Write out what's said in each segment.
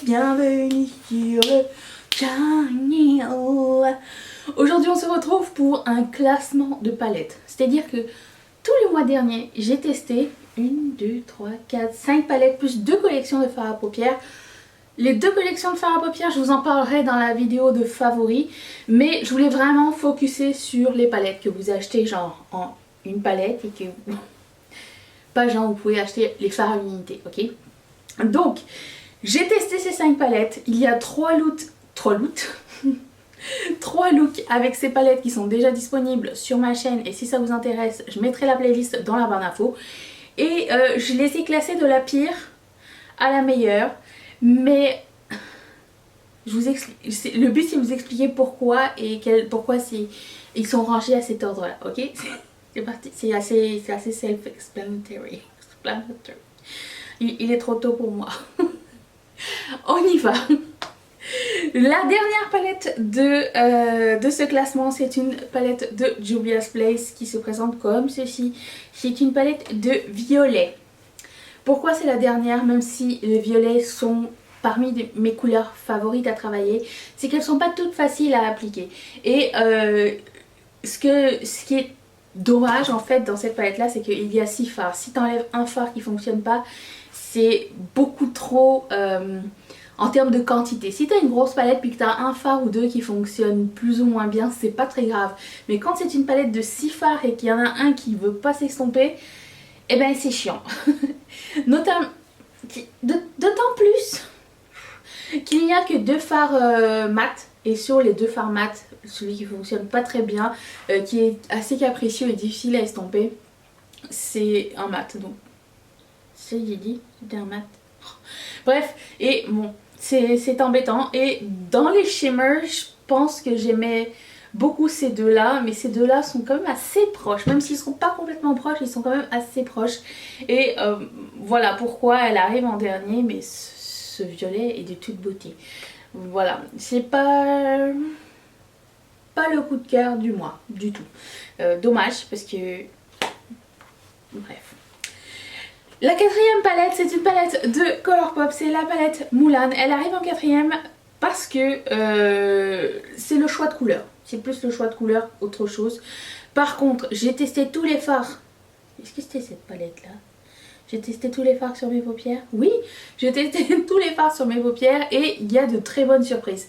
bienvenue sur le channel. Aujourd'hui on se retrouve pour un classement de palettes. C'est-à-dire que tout le mois dernier j'ai testé 1, 2, 3, 4, 5 palettes plus 2 collections de fards à paupières. Les 2 collections de fards à paupières, je vous en parlerai dans la vidéo de favoris. Mais je voulais vraiment focuser sur les palettes que vous achetez genre en une palette et que... Pas genre vous pouvez acheter les fards à l'unité, ok? Donc, j'ai testé ces 5 palettes. Il y a 3 looks avec ces palettes qui sont déjà disponibles sur ma chaîne. Et si ça vous intéresse, je mettrai la playlist dans la barre d'infos. Et je les ai classés de la pire à la meilleure. Mais je vous explique, le but c'est de vous expliquer pourquoi et pourquoi ils sont rangés à cet ordre là, ok? C'est parti, c'est assez self-explanatory. Il est trop tôt pour moi. On y va. La dernière palette de ce classement, c'est une palette de Juvia's Place qui se présente comme ceci. C'est une palette de violet. Pourquoi c'est la dernière, même si les violets sont parmi mes couleurs favorites à travailler, c'est qu'elles sont pas toutes faciles à appliquer. Et ce qui est dommage en fait dans cette palette là, c'est qu'il y a 6 fards. Si tu enlèves un phare qui fonctionne pas, c'est beaucoup trop en termes de quantité. Si tu as une grosse palette puis que tu as un phare ou 2 qui fonctionnent plus ou moins bien, c'est pas très grave. Mais quand c'est une palette de 6 fards et qu'il y en a un qui veut pas s'estomper, eh ben c'est chiant. D'autant plus qu'il n'y a que 2 fards mat. Et sur les 2 fards mat, celui qui fonctionne pas très bien, qui est assez capricieux et difficile à estomper, c'est un mat. Donc, c'est j'ai dit, c'était un mat. Bref, et bon, c'est embêtant. Et dans les shimmers, je pense que j'aimais beaucoup ces deux-là, mais ces deux-là sont quand même assez proches. Même s'ils ne sont pas complètement proches, ils sont quand même assez proches. Et voilà pourquoi elle arrive en dernier, mais ce violet est de toute beauté. Voilà, c'est pas le coup de cœur du mois, du tout. Dommage, parce que... Bref. La quatrième palette, c'est une palette de Colourpop, c'est la palette Mulan. Elle arrive en quatrième parce que c'est le choix de couleur. C'est plus le choix de couleur autre chose. Par contre, j'ai testé tous les fards. Est-ce que c'était cette palette là? J'ai testé tous les fards sur mes paupières. Oui, j'ai testé tous les fards sur mes paupières et il y a de très bonnes surprises.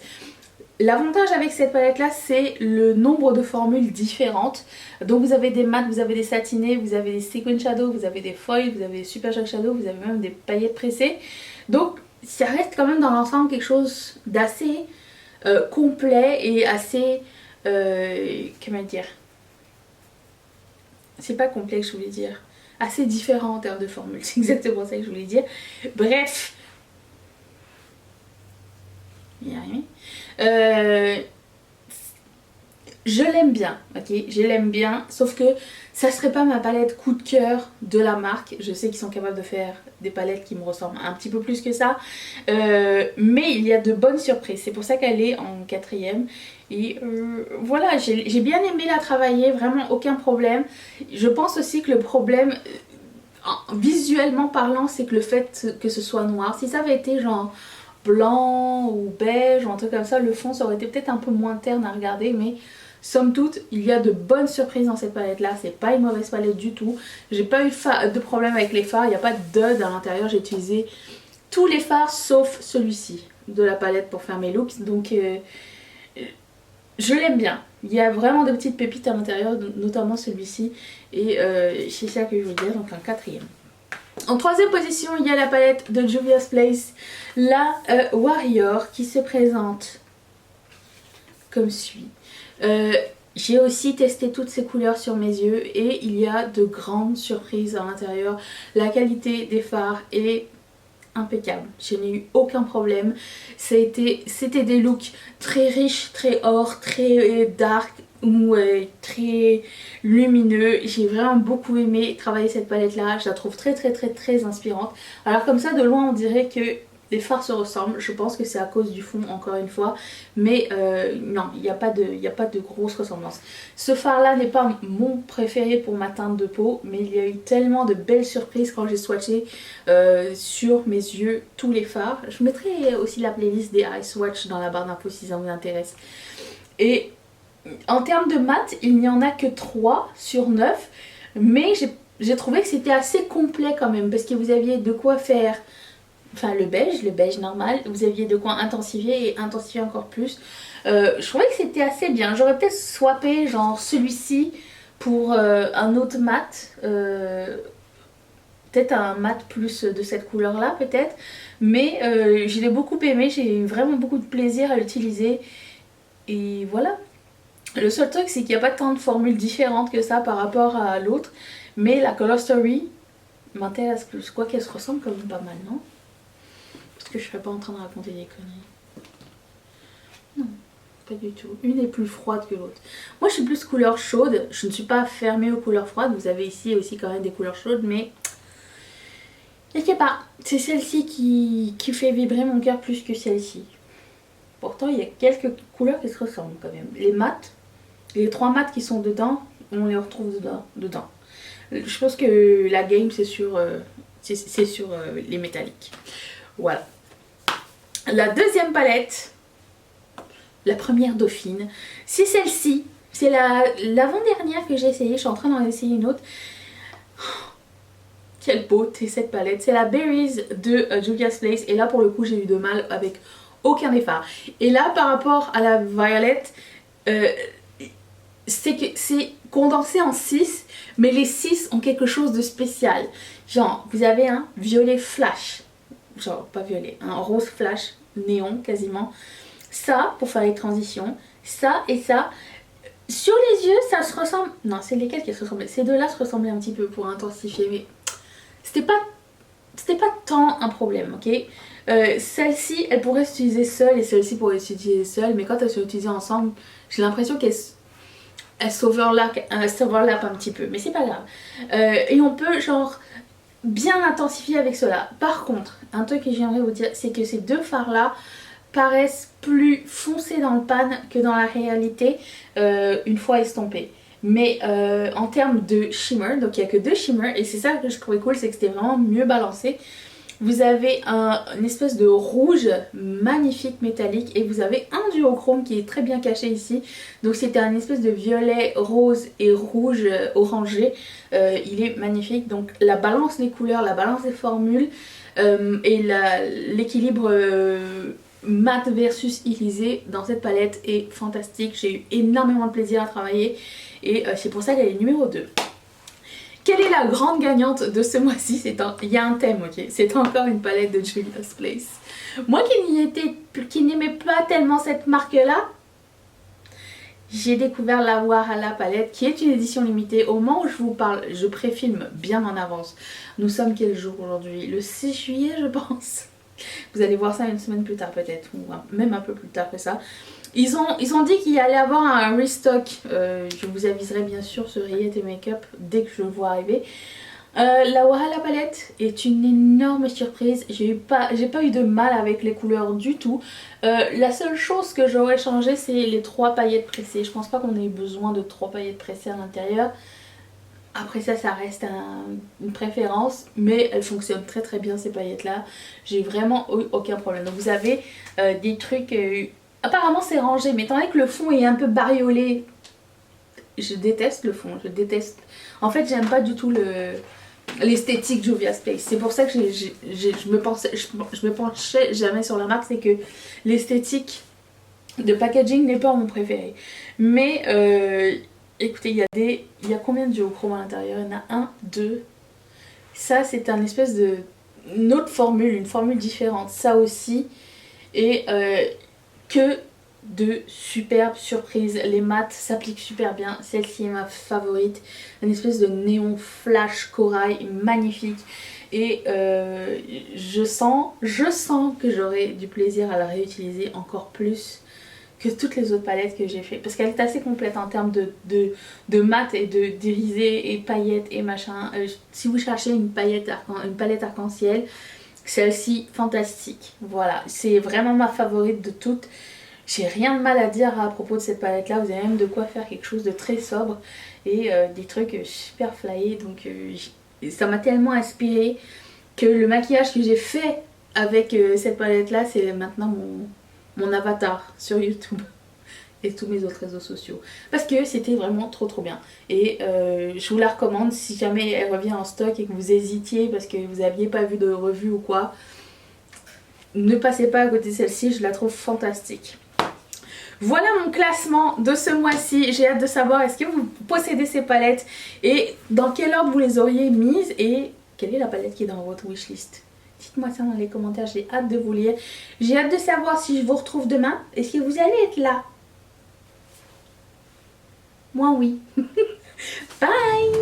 L'avantage avec cette palette là, c'est le nombre de formules différentes. Donc vous avez des mats, vous avez des satinés, vous avez des sequin shadow, vous avez des foils, vous avez des super shock shadow, vous avez même des paillettes pressées. Donc ça reste quand même dans l'ensemble quelque chose d'assez complet et assez... comment dire? C'est pas complexe, je voulais dire. Assez différent en termes de formules, c'est exactement ça que je voulais dire. Bref. Il y a rien. Je l'aime bien, ok, je l'aime bien, sauf que ça serait pas ma palette coup de cœur de la marque. Je sais qu'ils sont capables de faire des palettes qui me ressemblent un petit peu plus que ça, mais il y a de bonnes surprises, c'est pour ça qu'elle est en quatrième. Et voilà, j'ai bien aimé la travailler, vraiment aucun problème. Je pense aussi que le problème, visuellement parlant, c'est que le fait que ce soit noir, si ça avait été genre blanc ou beige ou un truc comme ça, le fond ça aurait été peut-être un peu moins terne à regarder, mais somme toute il y a de bonnes surprises dans cette palette là. C'est pas une mauvaise palette du tout. J'ai pas eu de problème avec les fards, il n'y a pas de à l'intérieur. J'ai utilisé tous les fards sauf celui-ci de la palette pour faire mes looks, donc je l'aime bien. Il y a vraiment de petites pépites à l'intérieur, notamment celui-ci, et c'est ça que je veux dire, donc un quatrième. En troisième position, il y a la palette de Juvia's Place, la Warrior, qui se présente comme suit. J'ai aussi testé toutes ces couleurs sur mes yeux et il y a de grandes surprises à l'intérieur. La qualité des fards est impeccable, je n'ai eu aucun problème. C'était des looks très riches, très or, très dark ou très lumineux. J'ai vraiment beaucoup aimé travailler cette palette là, je la trouve très inspirante. Alors comme ça de loin on dirait que les fards se ressemblent, je pense que c'est à cause du fond encore une fois, mais non, il n'y a pas de grosse ressemblance. Ce fard là n'est pas mon préféré pour ma teinte de peau, mais il y a eu tellement de belles surprises quand j'ai swatché sur mes yeux tous les fards. Je mettrai aussi la playlist des Eye Swatch dans la barre d'infos si ça vous intéresse. Et en termes de mat, il n'y en a que 3 sur 9, mais j'ai trouvé que c'était assez complet quand même, parce que vous aviez de quoi faire. Enfin le beige normal, vous aviez de quoi intensifier et intensifier encore plus. Je trouvais que c'était assez bien. J'aurais peut-être swappé genre celui-ci pour un autre mat. Peut-être un mat plus de cette couleur là peut-être. Mais je l'ai beaucoup aimé, j'ai eu vraiment beaucoup de plaisir à l'utiliser. Et voilà. Le seul truc c'est qu'il n'y a pas tant de formules différentes que ça par rapport à l'autre. Mais la Color Story m'intéresse plus. Quoi qu'elle se ressemble quand même pas mal, non? Parce que je serais pas en train de raconter des conneries. Non, pas du tout. Une est plus froide que l'autre. Moi je suis plus couleur chaude. Je ne suis pas fermée aux couleurs froides. Vous avez ici aussi quand même des couleurs chaudes. Mais je sais pas. C'est celle-ci qui fait vibrer mon cœur plus que celle-ci. Pourtant il y a quelques couleurs qui se ressemblent quand même. Les mats. Les 3 mats qui sont dedans. On les retrouve dedans. Je pense que la game c'est sur, les métalliques. Voilà. La deuxième palette, la première Dauphine, c'est celle-ci. C'est l'avant-dernière que j'ai essayée. Je suis en train d'en essayer une autre. Oh, quelle beauté cette palette. C'est la Berries de Juvia's Place. Et là pour le coup j'ai eu de mal avec aucun des fards. Et là par rapport à la Violet, c'est condensé en 6. Mais les 6 ont quelque chose de spécial. Genre vous avez un violet flash. Genre pas violet, un rose flash, néon quasiment. Ça pour faire les transitions, ça et ça. Sur les yeux ça se ressemble, non c'est lesquels qui se ressemblent, ces deux là se ressemblaient un petit peu pour intensifier, mais c'était pas tant un problème, ok. Celle-ci elle pourrait s'utiliser seule et celle-ci pourrait s'utiliser seule, mais quand elles sont utilisées ensemble j'ai l'impression qu'elles s'overlappent un petit peu, mais c'est pas grave. Et on peut genre bien intensifié avec cela. Par contre, un truc que j'aimerais vous dire, c'est que ces deux fards là paraissent plus foncés dans le pan que dans la réalité une fois estompés. Mais en termes de shimmer, donc il n'y a que 2 shimmers et c'est ça que je trouvais cool, c'est que c'était vraiment mieux balancé. Vous avez une espèce de rouge magnifique métallique et vous avez un duochrome qui est très bien caché ici. Donc c'était un espèce de violet, rose et rouge orangé. Il est magnifique. Donc la balance des couleurs, la balance des formules et l'équilibre mat versus irisé dans cette palette est fantastique. J'ai eu énormément de plaisir à travailler et c'est pour ça qu'elle est numéro 2. Quelle est la grande gagnante de ce mois-ci? Il y a un thème, ok. C'est encore une palette de Juvia's Place. Moi qui n'aimais pas tellement cette marque-là, j'ai découvert la Wahala palette qui est une édition limitée. Au moment où je vous parle, je préfilme bien en avance. Nous sommes quel jour aujourd'hui? Le 6 juillet je pense. Vous allez voir ça une semaine plus tard peut-être, ou même un peu plus tard que ça. Ils ont dit qu'il y allait avoir un restock. Je vous aviserai bien sûr sur Riette et Makeup dès que je le vois arriver. La Wahala palette est une énorme surprise. J'ai pas eu de mal avec les couleurs du tout. La seule chose que j'aurais changé, c'est les 3 paillettes pressées. Je pense pas qu'on ait besoin de 3 paillettes pressées à l'intérieur. Après ça, ça reste une préférence, mais elles fonctionnent très très bien ces paillettes là. J'ai vraiment eu aucun problème. Donc vous avez des trucs... apparemment c'est rangé, mais étant donné que le fond est un peu bariolé, je déteste le fond, je déteste. En fait j'aime pas du tout l'esthétique Juvia's Place. C'est pour ça que je me penchais jamais sur la marque, c'est que l'esthétique de packaging n'est pas mon préféré. Mais écoutez, il y a combien de duochromes à l'intérieur? Il y en a 1, 2. Ça c'est un espèce de... une autre formule, une formule différente. Ça aussi. Et que de superbes surprises. Les mattes s'appliquent super bien. Celle-ci est ma favorite. Une espèce de néon flash corail magnifique. Et je sens que j'aurai du plaisir à la réutiliser encore plus que toutes les autres palettes que j'ai fait. Parce qu'elle est assez complète en termes de mat et d'irisé et paillettes et machin. Si vous cherchez une palette arc-en-ciel, Celle-ci, fantastique. Voilà, c'est vraiment ma favorite de toutes. J'ai rien de mal à dire à propos de cette palette là, vous avez même de quoi faire quelque chose de très sobre et des trucs super flyés, donc ça m'a tellement inspiré que le maquillage que j'ai fait avec cette palette là, c'est maintenant mon avatar sur YouTube et tous mes autres réseaux sociaux, parce que c'était vraiment trop bien et je vous la recommande si jamais elle revient en stock et que vous hésitiez parce que vous n'aviez pas vu de revue ou quoi. Ne passez pas à côté de celle-ci, je la trouve fantastique. Voilà mon classement de ce mois-ci. J'ai hâte de savoir est-ce que vous possédez ces palettes et dans quel ordre vous les auriez mises et quelle est la palette qui est dans votre wishlist. Dites-moi ça dans les commentaires, j'ai hâte de vous lire. J'ai hâte de savoir si je vous retrouve demain. Est-ce que vous allez être là? Moi oui. Bye!